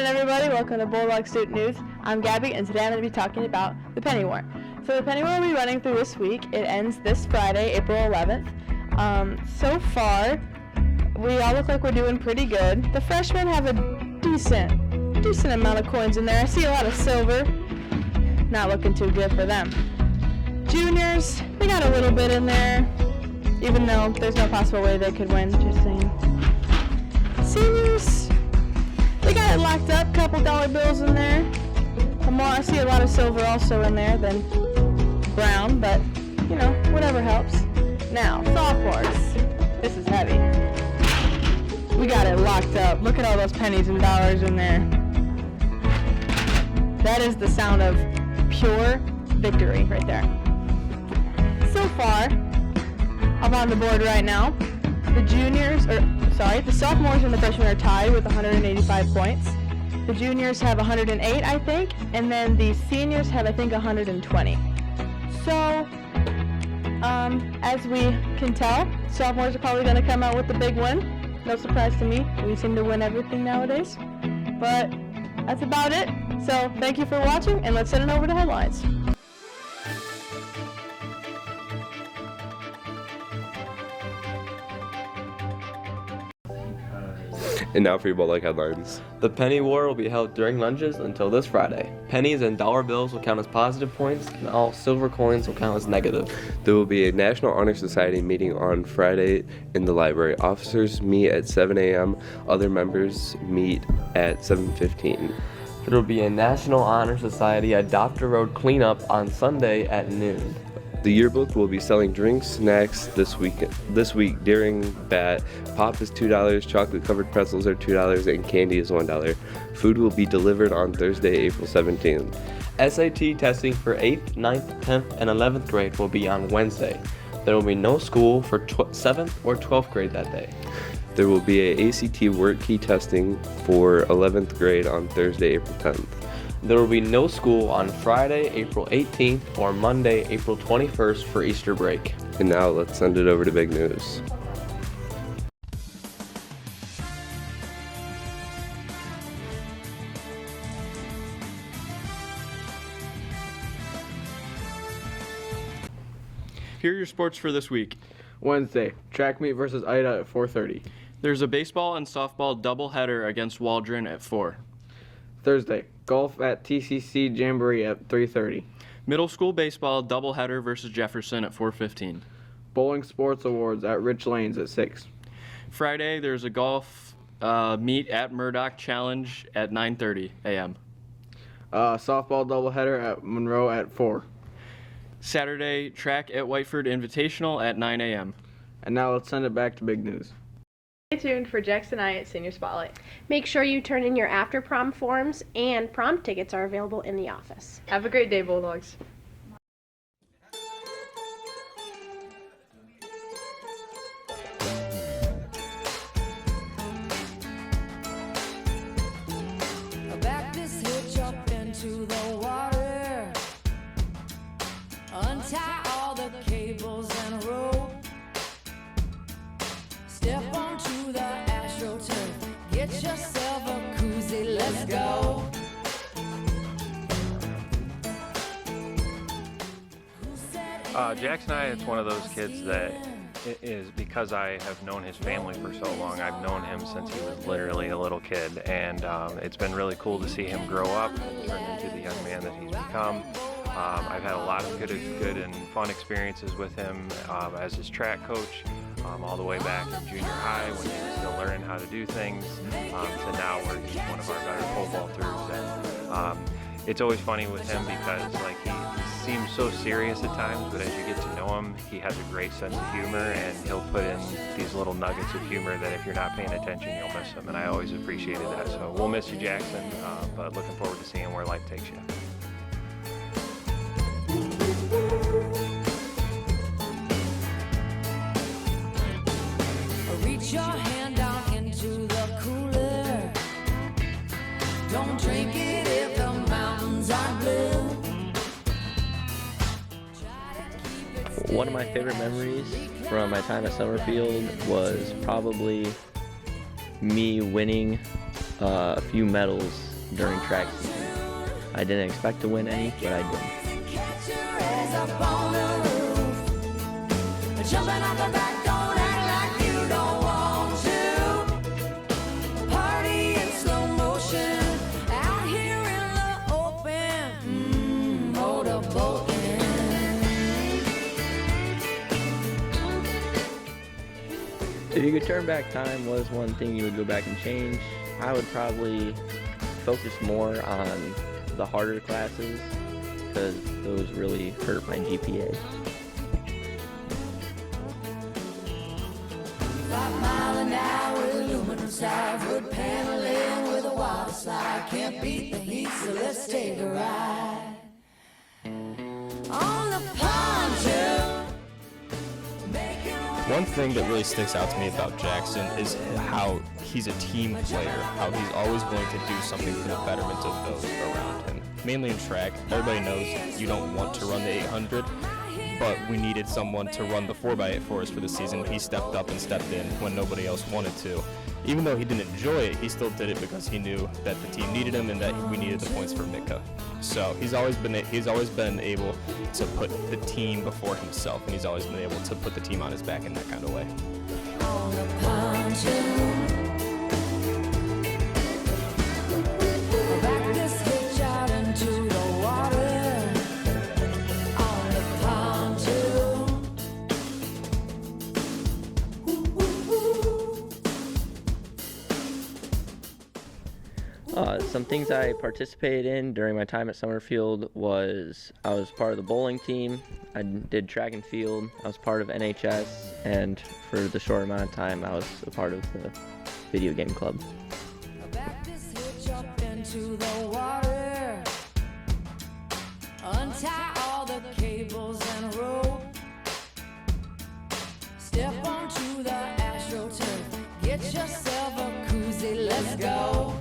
afternoon, everybody. Welcome to Bulldog Student News. I'm Gabby, and today I'm going to be talking about the Penny War. So the Penny War will be running through this week. It ends this Friday, April 11th. So far, we all look like we're doing pretty good. The freshmen have a decent amount of coins in there. I see a lot of silver. Not looking too good for them. Juniors, they got a little bit in there, even though there's no possible way they could win, just saying. Seniors, they got it locked up, couple dollar bills in there. I see a lot of silver also in there than brown, but, you know, whatever helps. Now, sophomores, this is heavy. We got it locked up. Look at all those pennies and dollars in there. That is the sound of pure victory right there. So far, up on the board right now, the sophomores and the freshmen are tied with 185 points. The juniors have 108, I think, and then the seniors have, I think, 120. So, as we can tell, sophomores are probably going to come out with the big win. No surprise to me. We seem to win everything nowadays. But that's about it. So, thank you for watching, and let's send it over to headlines. And now for your Bulldog headlines. The penny war will be held during lunches until this Friday. Pennies and dollar bills will count as positive points, and all silver coins will count as negative. There will be a National Honor Society meeting on Friday in the library. Officers meet at 7 a.m. Other members meet at 7:15. There will be a National Honor Society Adopt a Road cleanup on Sunday at noon. The yearbook will be selling drinks, snacks this week during BAT. Pop is $2, chocolate-covered pretzels are $2, and candy is $1. Food will be delivered on Thursday, April 17th. SAT testing for 8th, 9th, 10th, and 11th grade will be on Wednesday. There will be no school for 7th or 12th grade that day. There will be a ACT work key testing for 11th grade on Thursday, April 10th. There will be no school on Friday, April 18th or Monday, April 21st for Easter break. And now let's send it over to Big News. Here are your sports for this week. Wednesday, track meet versus Iott at 4:30. There's a baseball and softball doubleheader against Waldron at 4. Thursday, golf at TCC Jamboree at 3:30. Middle school baseball doubleheader versus Jefferson at 4:15. Bowling Sports Awards at Rich Lanes at 6. Friday, there's a golf meet at Murdoch Challenge at 9:30 a.m. Softball doubleheader at Monroe at 4. Saturday, track at Whiteford Invitational at 9 a.m. And now let's send it back to Big News. Stay tuned for Jackson Iott Senior Spotlight. Make sure you turn in your after prom forms, and prom tickets are available in the office. Have a great day, Bulldogs. Back this hitch up into the water. Untie all the cables and rope. Step onto the AstroTurf. Get yourself a koozie. Let's go. Jackson Iott's one of those kids that is, because I have known his family for so long, I've known him since he was literally a little kid, and it's been really cool to see him grow up and turn into the young man that he's become. I've had a lot of good and fun experiences with him as his track coach, all the way back in junior high when he was still learning how to do things, to now where he's one of our better pole vaulters. And it's always funny with him because he seems so serious at times, but as you get to know him, he has a great sense of humor, and he'll put in these little nuggets of humor that if you're not paying attention, you'll miss him, and I always appreciated that. So we'll miss you, Jackson, but looking forward to seeing where life takes you. Reach your hand down into the cooler. Don't drink it if the mountains are blue. One of my favorite memories from my time at Summerfield was probably me winning a few medals during track season. I didn't expect to win any, but I did. Catch your ass up on the roof. Jumping off the back, don't act like you don't want to. Party in slow motion, out here in the open. Motorboating. If you could turn back time, what is one thing you would go back and change? I would probably focus more on the harder classes because those really hurt my GPA. 5 mile an hour aluminum side, wood paneling with a water slide. Can't beat the heat, so let's take a ride on the pontoon. One thing that really sticks out to me about Jackson is how he's a team player, how he's always willing to do something for the betterment of those around him. Mainly in track, everybody knows you don't want to run the 800, but we needed someone to run the 4x8 for us for the season. He stepped up and stepped in when nobody else wanted to. Even though he didn't enjoy it, he still did it because he knew that the team needed him and that we needed the points for Mitka. So he's always been able to put the team before himself, and he's always been able to put the team on his back in that kind of way. On the pontoon. Back this hitch out into the water. On the pontoon. Some things I participated in during my time at Summerfield was I was part of the bowling team, I did track and field, I was part of NHS, and for the short amount of time I was a part of the video game club. Back this hitch up into the water. Untie all the cables and rope. Step onto the AstroTurf. Get yourself a koozie, let's go.